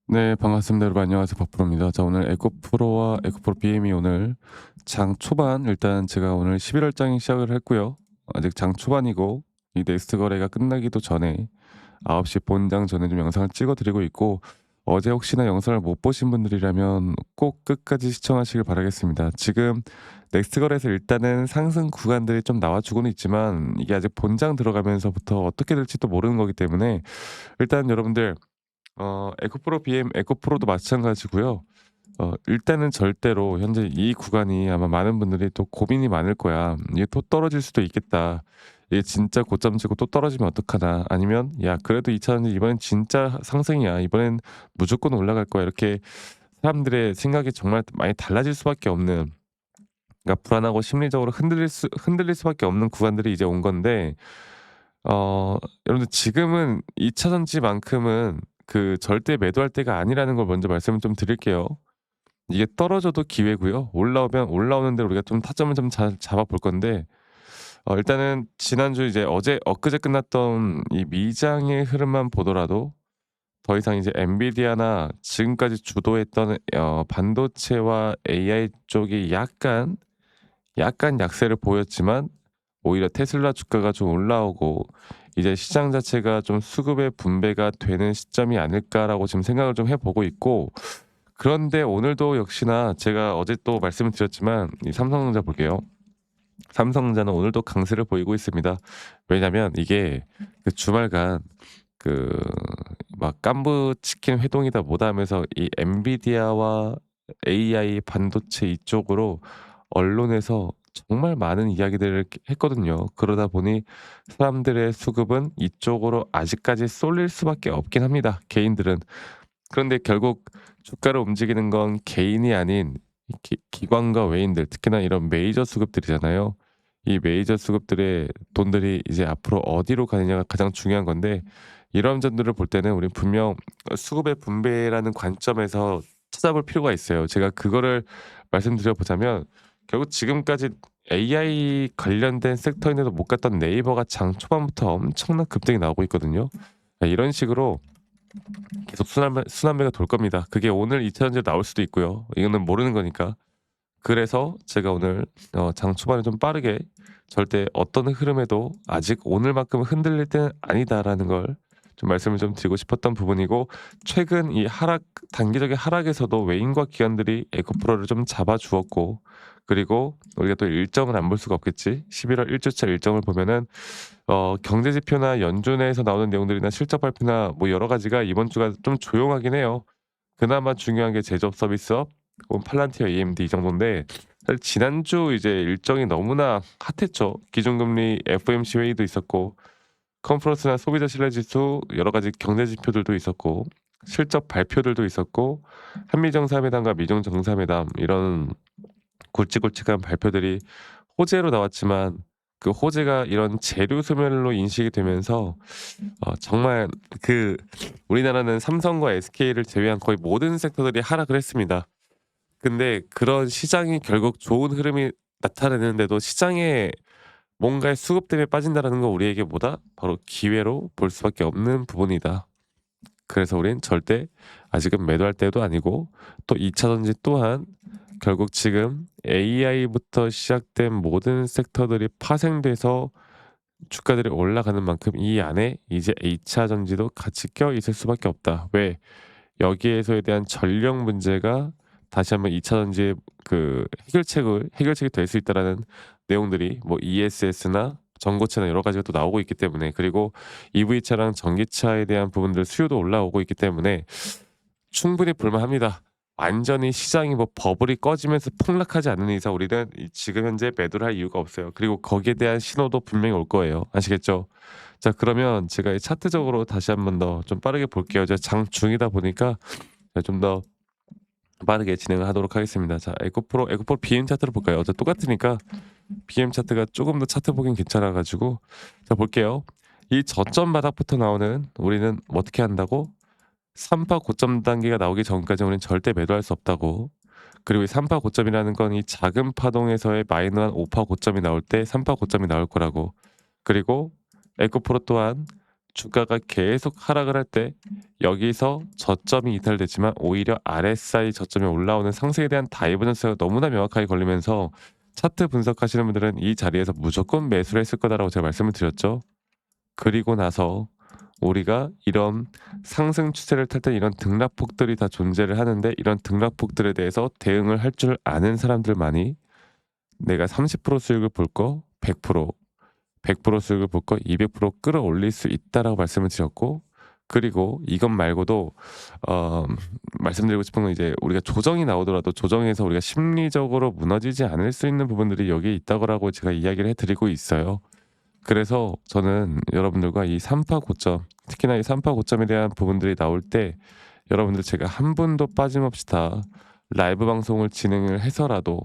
네, 반갑습니다. 여러분 안녕하세요. 박프로입니다. 자, 오늘 에코프로와 에코프로 BM이 오늘 장 초반, 일단 제가 오늘 11월 장이 시작을 했고요. 아직 장 초반이고 이 넥스트 거래가 끝나기도 전에 9시 본장 전에 좀 영상을 찍어 드리고 있고, 어제 혹시나 영상을 못 보신 분들이라면 꼭 끝까지 시청하시길 바라겠습니다. 지금 넥스트 거래에서 일단은 상승 구간들이 좀 나와주고는 있지만 이게 아직 본장 들어가면서부터 어떻게 될지 또 모르는 거기 때문에, 일단 여러분들 에코프로 BM, 에코프로도 마찬가지고요. 일단은 절대로 현재 이 구간이 아마 많은 분들이 또 고민이 많을 거야. '이게 또 떨어질 수도 있겠다. 이게 진짜 고점 치고 또 떨어지면 어떡하나.' 아니면 '야, 그래도 2차 전지 이번엔 진짜 상승이야. 이번엔 무조건 올라갈 거야.' 이렇게 사람들의 생각이 정말 많이 달라질 수밖에 없는, 그러니까 불안하고 심리적으로 흔들릴 수밖에 없는 구간들이 이제 온 건데, 여러분들 지금은 2차 전지만큼은 그 절대 매도할 때가 아니라는 걸 먼저 말씀을 좀 드릴게요. 이게 떨어져도 기회고요. 올라오면 올라오는 대로 우리가 좀 타점을 좀 잘 잡아 볼 건데, 일단은 지난주 이제 엊그제 끝났던 이 미장의 흐름만 보더라도 더 이상 이제 엔비디아나 지금까지 주도했던 반도체와 AI 쪽이 약간 약세를 보였지만, 오히려 테슬라 주가가 좀 올라오고 이제 시장 자체가 좀 수급의 분배가 되는 시점이 아닐까라고 지금 생각을 좀 해 보고 있고, 그런데 오늘도 역시나 제가 어제 또 말씀을 드렸지만 이 삼성전자 볼게요. 삼성전자는 오늘도 강세를 보이고 있습니다. 왜냐면 이게 그 주말간 그 막 깐부 치킨 회동이다 뭐다 하면서 이 엔비디아와 AI 반도체 이쪽으로 언론에서 정말 많은 이야기들을 했거든요. 그러다 보니 사람들의 수급은 이쪽으로 아직까지 쏠릴 수밖에 없긴 합니다, 개인들은. 그런데 결국 주가를 움직이는 건 개인이 아닌 이 기관과 외인들, 특히나 이런 메이저 수급들이잖아요. 이 메이저 수급들의 돈들이 이제 앞으로 어디로 가느냐가 가장 중요한 건데, 이런 점들을 볼 때는 우린 분명 수급의 분배라는 관점에서 찾아볼 필요가 있어요. 제가 그거를 말씀드려 보자면, 결국 지금까지 AI 관련된 섹터인데도 못 갔던 네이버가 장 초반부터 엄청난 급등이 나오고 있거든요. 이런 식으로 계속 순환매가 돌 겁니다. 그게 오늘 2차 전지로 나올 수도 있고요. 이거는 모르는 거니까. 그래서 제가 오늘 장 초반에 좀 빠르게, 절대 어떤 흐름에도 아직 오늘만큼은 흔들릴 때는 아니다라는 걸 좀 말씀을 좀 드리고 싶었던 부분이고, 최근 이 단기적인 하락에서도 외인과 기관들이 에코프로를 좀 잡아 주었고, 그리고 우리가 또 일정을 안 볼 수가 없겠지. 11월 1 주차 일정을 보면은 경제 지표나 연준에서 나오는 내용들이나 실적 발표나 뭐 여러 가지가 이번 주가 좀 조용하긴 해요. 그나마 중요한 게 제조업 서비스업 혹은 팔란티어 EMD 이 정도인데, 사실 지난주 이제 일정이 너무나 핫했죠. 기준금리 FOMC 회의도 있었고, 컨퍼런스나 소비자 신뢰 지수, 여러 가지 경제 지표들도 있었고, 실적 발표들도 있었고, 한미 정상회담과 미중 정상회담, 이런 굵직굵직한 발표들이 호재로 나왔지만, 그 호재가 이런 재료 소멸로 인식이 되면서 정말 그 우리나라는 삼성과 SK를 제외한 거의 모든 섹터들이 하락을 했습니다. 근데 그런 시장이 결국 좋은 흐름이 나타내는데도 시장에 뭔가의 수급 때문에 빠진다라는 건 우리에게 뭐다? 바로 기회로 볼 수밖에 없는 부분이다. 그래서 우린 절대 아직은 매도할 때도 아니고, 또 2차 전지 또한 결국 지금 AI부터 시작된 모든 섹터들이 파생돼서 주가들이 올라가는 만큼 이 안에 이제 H차 전지도 같이 껴 있을 수밖에 없다. 왜? 여기에서에 대한 전력 문제가 다시 한번 2차 전지의 그 해결책이 될 수 있다라는 내용들이 뭐 ESS나 전고체나 여러 가지가 또 나오고 있기 때문에, 그리고 EV차랑 전기차에 대한 부분들 수요도 올라오고 있기 때문에 충분히 볼만합니다. 완전히 시장이 뭐 버블이 꺼지면서 폭락하지 않는 이상 우리는 지금 현재 매도를 할 이유가 없어요. 그리고 거기에 대한 신호도 분명히 올 거예요. 아시겠죠? 자, 그러면 제가 이 차트적으로 다시 한번 더 좀 빠르게 볼게요. 제가 장중이다 보니까 좀 더 빠르게 진행을 하도록 하겠습니다. 자, 에코프로 BM 차트를 볼까요? 어차피 똑같으니까 BM 차트가 조금 더 차트 보긴 괜찮아 가지고, 자 볼게요. 이 저점 바닥부터 나오는, 우리는 어떻게 한다고? 3파 고점 단계가 나오기 전까지 우리는 절대 매도할 수 없다고. 그리고 이 3파 고점이라는 건 이 작은 파동에서의 마이너한 5파 고점이 나올 때 3파 고점이 나올 거라고. 그리고 에코프로 또한 주가가 계속 하락을 할 때 여기서 저점이 이탈됐지만 오히려 RSI 저점이 올라오는 상승에 대한 다이버전스가 너무나 명확하게 걸리면서 차트 분석하시는 분들은 이 자리에서 무조건 매수를 했을 거다라고 제가 말씀을 드렸죠. 그리고 나서 우리가 이런 상승 추세를 탈 때 이런 등락폭들이 다 존재를 하는데 이런 등락폭들에 대해서 대응을 할 줄 아는 사람들만이 내가 30% 수익을 볼 거 100%, 100% 수익을 볼 거 200% 끌어올릴 수 있다라고 말씀을 드렸고, 그리고 이것 말고도 어 말씀드리고 싶은 건 이제 우리가 조정이 나오더라도 조정에서 우리가 심리적으로 무너지지 않을 수 있는 부분들이 여기에 있다고 제가 이야기를 해 드리고 있어요. 그래서 저는 여러분들과 이 3파 고점, 특히나 이 3파 고점에 대한 부분들이 나올 때 여러분들 제가 한 분도 빠짐없이 다 라이브 방송을 진행을 해서라도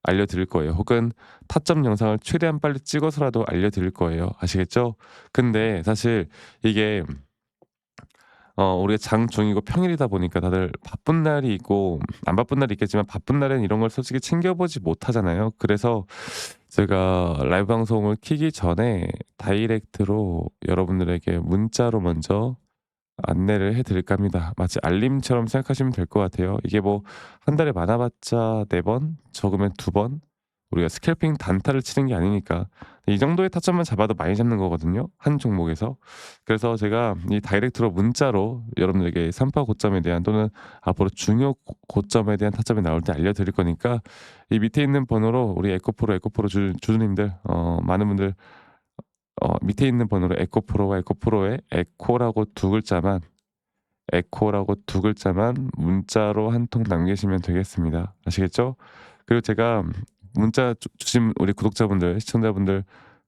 알려드릴 거예요. 혹은 타점 영상을 최대한 빨리 찍어서라도 알려드릴 거예요. 아시겠죠? 근데 사실 이게 우리가 장중이고 평일이다 보니까 다들 바쁜 날이 있고 안 바쁜 날이 있겠지만 바쁜 날엔 이런 걸 솔직히 챙겨보지 못하잖아요. 그래서 제가 라이브 방송을 키기 전에 다이렉트로 여러분들에게 문자로 먼저 안내를 해 드릴까 합니다. 마치 알림처럼 생각하시면 될 것 같아요. 이게 뭐 한 달에 많아봤자 4번, 적으면 2번, 우리가 스캘핑 단타를 치는 게 아니니까 이 정도의 타점만 잡아도 많이 잡는 거거든요, 한 종목에서. 그래서 제가 이 다이렉트로 문자로 여러분들에게 3파 고점에 대한 또는 앞으로 중요 고점에 대한 타점이 나올 때 알려드릴 거니까 이 밑에 있는 번호로 우리 에코프로 주주님들, 많은 분들 밑에 있는 번호로 에코프로와 에코프로의 에코라고 두 글자만 문자로 한 통 남기시면 되겠습니다. 아시겠죠? 그리고 제가 문자 주신 우리 구독자분들, 시청자분들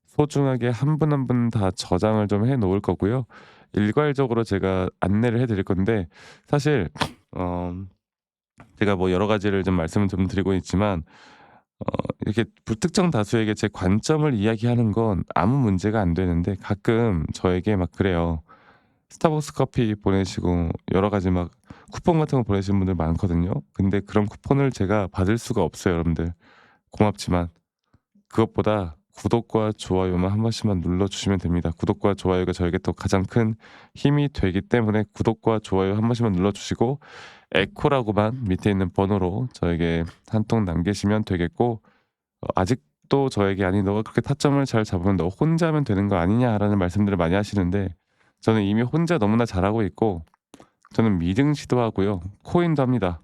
소중하게 한 분 한 분 다 저장을 좀 해 놓을 거고요. 일괄적으로 제가 안내를 해 드릴 건데 사실 어 제가 뭐 여러 가지를 좀 말씀을 좀 드리고 있지만 이렇게 불특정 다수에게 제 관점을 이야기하는 건 아무 문제가 안 되는데 가끔 저에게 막 그래요. 스타벅스 커피 보내시고 여러 가지 막 쿠폰 같은 거 보내시는 분들 많거든요. 근데 그런 쿠폰을 제가 받을 수가 없어요, 여러분들. 고맙지만 그것보다 구독과 좋아요만 한 번씩만 눌러주시면 됩니다. 구독과 좋아요가 저에게 또 가장 큰 힘이 되기 때문에 구독과 좋아요 한 번씩만 눌러주시고 에코라고만 밑에 있는 번호로 저에게 한 통 남기시면 되겠고, 아직도 저에게 "아니 너가 그렇게 타점을 잘 잡으면 너 혼자 하면 되는 거 아니냐."라는 말씀들을 많이 하시는데 저는 이미 혼자 너무나 잘하고 있고 저는 미증 시도하고요, 코인도 합니다.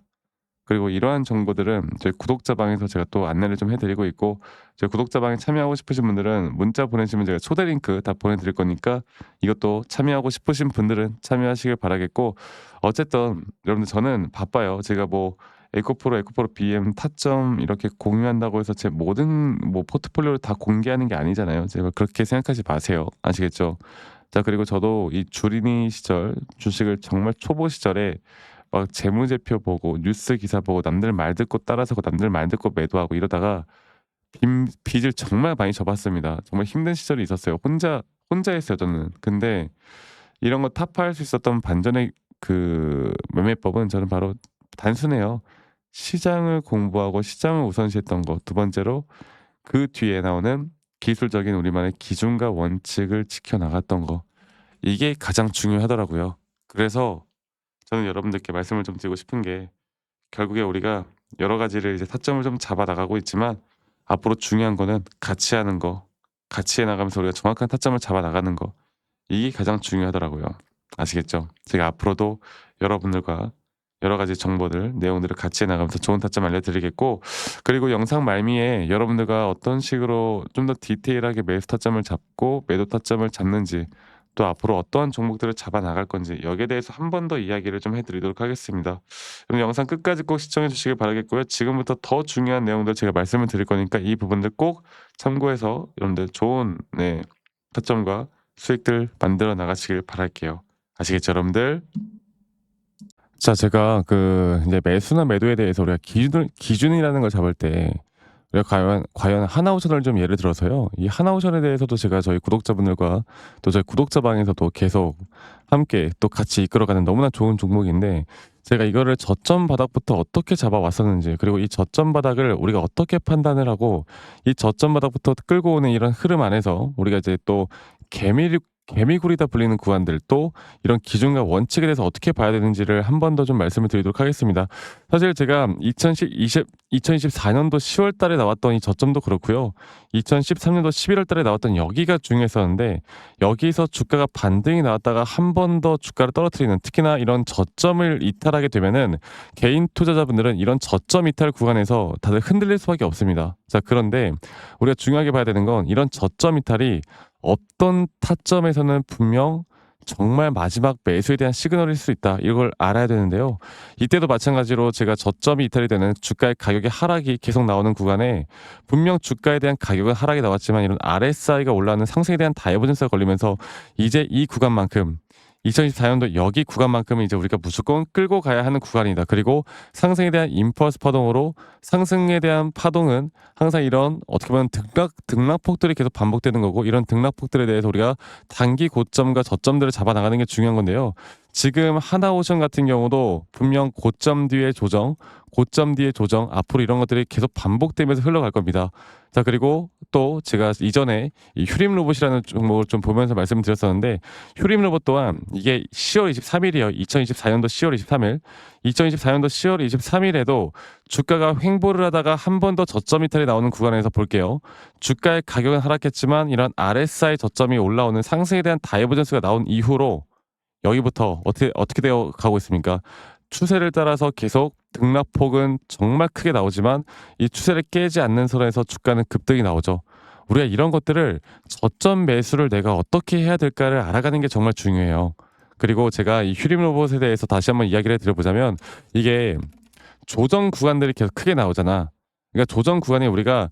그리고 이러한 정보들은 저희 구독자방에서 제가 또 안내를 좀 해 드리고 있고, 저희 구독자방에 참여하고 싶으신 분들은 문자 보내시면 제가 초대 링크 다 보내 드릴 거니까 이것도 참여하고 싶으신 분들은 참여하시길 바라겠고, 어쨌든 여러분들 저는 바빠요. 제가 뭐 에코프로 BM 타점 이렇게 공유한다고 해서 제 모든 뭐 포트폴리오를 다 공개하는 게 아니잖아요. 제가 그렇게 생각하지 마세요. 아시겠죠? 자, 그리고 저도 이 주린이 시절 주식을 정말 초보 시절에 막 재무제표 보고 뉴스 기사 보고 남들 말 듣고 따라서고 남들 말 듣고 매도하고 이러다가 빚을 정말 많이 져봤습니다. 정말 힘든 시절이 있었어요. 혼자 했어요, 저는. 근데 이런 거 타파할 수 있었던 반전의 그 매매법은 저는 바로 단순해요. 시장을 공부하고 시장을 우선시했던 거. 두 번째로 그 뒤에 나오는 기술적인 우리만의 기준과 원칙을 지켜 나갔던 거. 이게 가장 중요하더라고요. 그래서 저는 여러분들께 말씀을 좀 드리고 싶은 게, 결국에 우리가 여러 가지를 이제 타점을 좀 잡아 나가고 있지만 앞으로 중요한 거는 같이 하는 거, 같이 해 나가면서 우리가 정확한 타점을 잡아 나가는 거, 이게 가장 중요하더라고요. 아시겠죠? 제가 앞으로도 여러분들과 여러 가지 정보들, 내용들을 같이 해 나가면서 좋은 타점 알려드리겠고, 그리고 영상 말미에 여러분들과 어떤 식으로 좀 더 디테일하게 매수 타점을 잡고 매도 타점을 잡는지, 또 앞으로 어떠한 종목들을 잡아 나갈 건지 여기에 대해서 한 번 더 이야기를 좀 해드리도록 하겠습니다. 그럼 영상 끝까지 꼭 시청해 주시길 바라겠고요. 지금부터 더 중요한 내용들 제가 말씀을 드릴 거니까 이 부분들 꼭 참고해서 여러분들 좋은 타점과 수익들 만들어 나가시길 바랄게요. 아시겠죠, 여러분들? 자, 제가 그 이제 매수나 매도에 대해서 우리가 기준이라는 걸 잡을 때 우리가 과연 하나오션을 좀 예를 들어서요. 이 하나오션에 대해서도 제가 저희 구독자분들과 또 저희 구독자방에서도 계속 함께 또 같이 이끌어가는 너무나 좋은 종목인데, 제가 이거를 저점 바닥부터 어떻게 잡아왔었는지, 그리고 이 저점 바닥을 우리가 어떻게 판단을 하고 이 저점 바닥부터 끌고 오는 이런 흐름 안에서 우리가 이제 또 개미굴이다 불리는 구간들 또 이런 기준과 원칙에 대해서 어떻게 봐야 되는지를 한 번 더 좀 말씀을 드리도록 하겠습니다. 사실 제가 2024년도 10월 달에 나왔던 이 저점도 그렇고요. 2013년도 11월 달에 나왔던 여기가 중요했었는데 여기서 주가가 반등이 나왔다가 한 번 더 주가를 떨어뜨리는 특히나 이런 저점을 이탈하게 되면은 개인 투자자분들은 이런 저점 이탈 구간에서 다들 흔들릴 수밖에 없습니다. 자, 그런데 우리가 중요하게 봐야 되는 건 이런 저점 이탈이 어떤 타점에서는 분명 정말 마지막 매수에 대한 시그널일 수 있다. 이걸 알아야 되는데요. 이때도 마찬가지로 제가 저점이 이탈이 되는 주가의 가격의 하락이 계속 나오는 구간에 분명 주가에 대한 가격은 하락이 나왔지만 이런 RSI가 올라가는 상승에 대한 다이버전스가 걸리면서 이제 이 구간만큼 2024년도 여기 구간만큼은 이제 우리가 무조건 끌고 가야 하는 구간이다. 그리고 상승에 대한 임펄스 파동으로 상승에 대한 파동은 항상 이런 어떻게 보면 등락폭들이 계속 반복되는 거고 이런 등락폭들에 대해서 우리가 단기 고점과 저점들을 잡아 나가는 게 중요한 건데요. 지금 하나오션 같은 경우도 분명 고점 뒤에 조정, 고점 뒤에 조정 앞으로 이런 것들이 계속 반복되면서 흘러갈 겁니다. 자, 그리고 또 제가 이전에 이 휴림 로봇이라는 종목을 좀 보면서 말씀드렸었는데 휴림 로봇 또한 이게 10월 23일이에요. 2024년도 10월 23일. 2024년도 10월 23일에도 주가가 횡보를 하다가 한 번 더 저점 이탈이 나오는 구간에서 볼게요. 주가의 가격은 하락했지만 이런 RSI 저점이 올라오는 상승에 대한 다이버전스가 나온 이후로 여기부터 어떻게 되어 가고 있습니까? 추세를 따라서 계속 등락폭은 정말 크게 나오지만 이 추세를 깨지 않는 선에서 주가는 급등이 나오죠. 우리가 이런 것들을 저점 매수를 내가 어떻게 해야 될까를 알아가는 게 정말 중요해요. 그리고 제가 이 휴림 로봇에 대해서 다시 한번 이야기를 드려보자면 이게 조정 구간들이 계속 크게 나오잖아. 그러니까 조정 구간에 우리가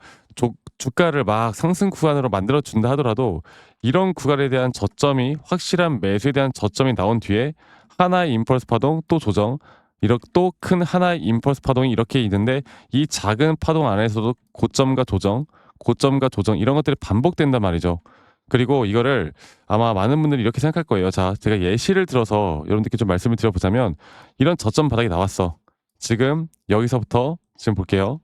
주가를 막 상승 구간으로 만들어 준다 하더라도 이런 구간에 대한 저점이 확실한 매수에 대한 저점이 나온 뒤에 하나의 임펄스 파동 또 조정 이렇게 또 큰 하나의 임펄스 파동이 이렇게 있는데 이 작은 파동 안에서도 고점과 조정, 고점과 조정 이런 것들이 반복된단 말이죠. 그리고 이거를 아마 많은 분들이 이렇게 생각할 거예요. 자, 제가 예시를 들어서 여러분들께 좀 말씀을 드려보자면 이런 저점 바닥이 나왔어. 지금 여기서부터 지금 볼게요.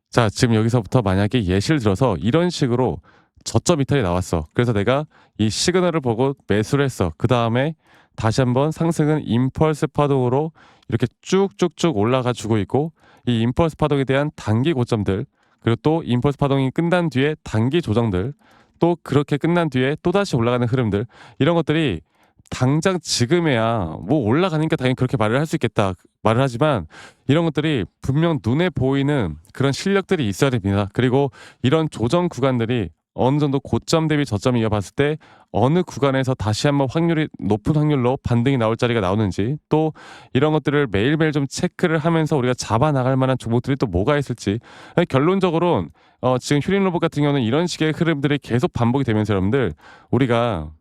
자, 지금 여기서부터 만약에 예시를 들어서 이런 식으로 저점 이탈이 나왔어. 그래서 내가 이 시그널을 보고 매수를 했어. 그 다음에 다시 한번 상승은 임펄스 파동으로 이렇게 쭉쭉쭉 올라가 주고 있고 이 임펄스 파동에 대한 단기 고점들 그리고 또 임펄스 파동이 끝난 뒤에 단기 조정들 또 그렇게 끝난 뒤에 또다시 올라가는 흐름들 이런 것들이 당장 지금에야 뭐 올라가니까 당연히 그렇게 말을 할 수 있겠다 말을 하지만 이런 것들이 분명 눈에 보이는 그런 실력들이 있어야 됩니다. 그리고 이런 조정 구간들이 어느 정도 고점 대비 저점을 이어봤을 때 어느 구간에서 다시 한번 확률이 높은 확률로 반등이 나올 자리가 나오는지 또 이런 것들을 매일매일 좀 체크를 하면서 우리가 잡아 나갈 만한 종목들이 또 뭐가 있을지 결론적으로는 지금 휴림 로봇 같은 경우는 이런 식의 흐름들이 계속 반복이 되면서 여러분들 우리가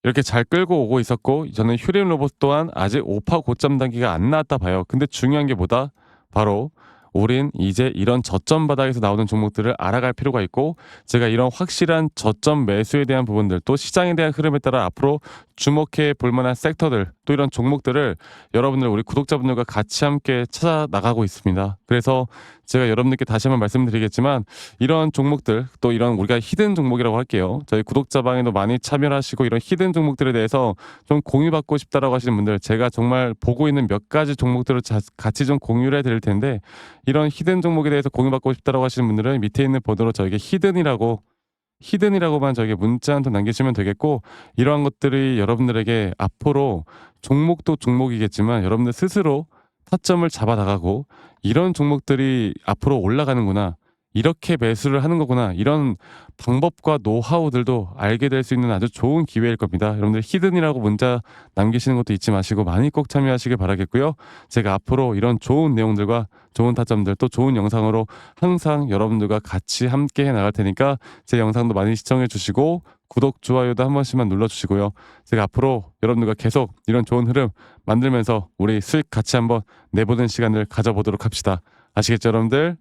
이렇게 잘 끌고 오고 있었고 저는 휴림 로봇 또한 아직 오파 고점 단계가 안 나왔다 봐요. 근데 중요한 게 뭐다? 바로 우린 이제 이런 저점 바닥에서 나오는 종목들을 알아갈 필요가 있고 제가 이런 확실한 저점 매수에 대한 부분들 또 시장에 대한 흐름에 따라 앞으로 주목해 볼 만한 섹터들 또 이런 종목들을 여러분들 우리 구독자분들과 같이 함께 찾아 나가고 있습니다. 그래서 제가 여러분들께 다시 한번 말씀드리겠지만 이런 종목들 또 이런 우리가 히든 종목이라고 할게요. 저희 구독자방에도 많이 참여를 하시고 이런 히든 종목들에 대해서 좀 공유받고 싶다라고 하시는 분들 제가 정말 보고 있는 몇 가지 종목들을 같이 좀 공유를 해드릴 텐데 이런 히든 종목에 대해서 공유받고 싶다라고 하시는 분들은 밑에 있는 번호로 저에게 히든이라고만 저에게 문자 한 통 남기시면 되겠고 이러한 것들이 여러분들에게 앞으로 종목도 종목이겠지만 여러분들 스스로 타점을 잡아 나가고 이런 종목들이 앞으로 올라가는구나 이렇게 매수를 하는 거구나 이런 방법과 노하우들도 알게 될 수 있는 아주 좋은 기회일 겁니다. 여러분들 히든이라고 문자 남기시는 것도 잊지 마시고 많이 꼭 참여하시길 바라겠고요. 제가 앞으로 이런 좋은 내용들과 좋은 타점들 또 좋은 영상으로 항상 여러분들과 같이 함께 해 나갈 테니까 제 영상도 많이 시청해 주시고 구독, 좋아요도 한 번씩만 눌러주시고요. 제가 앞으로 여러분들과 계속 이런 좋은 흐름 만들면서 우리 수익 같이 한번 내보는 시간을 가져보도록 합시다. 아시겠죠, 여러분들?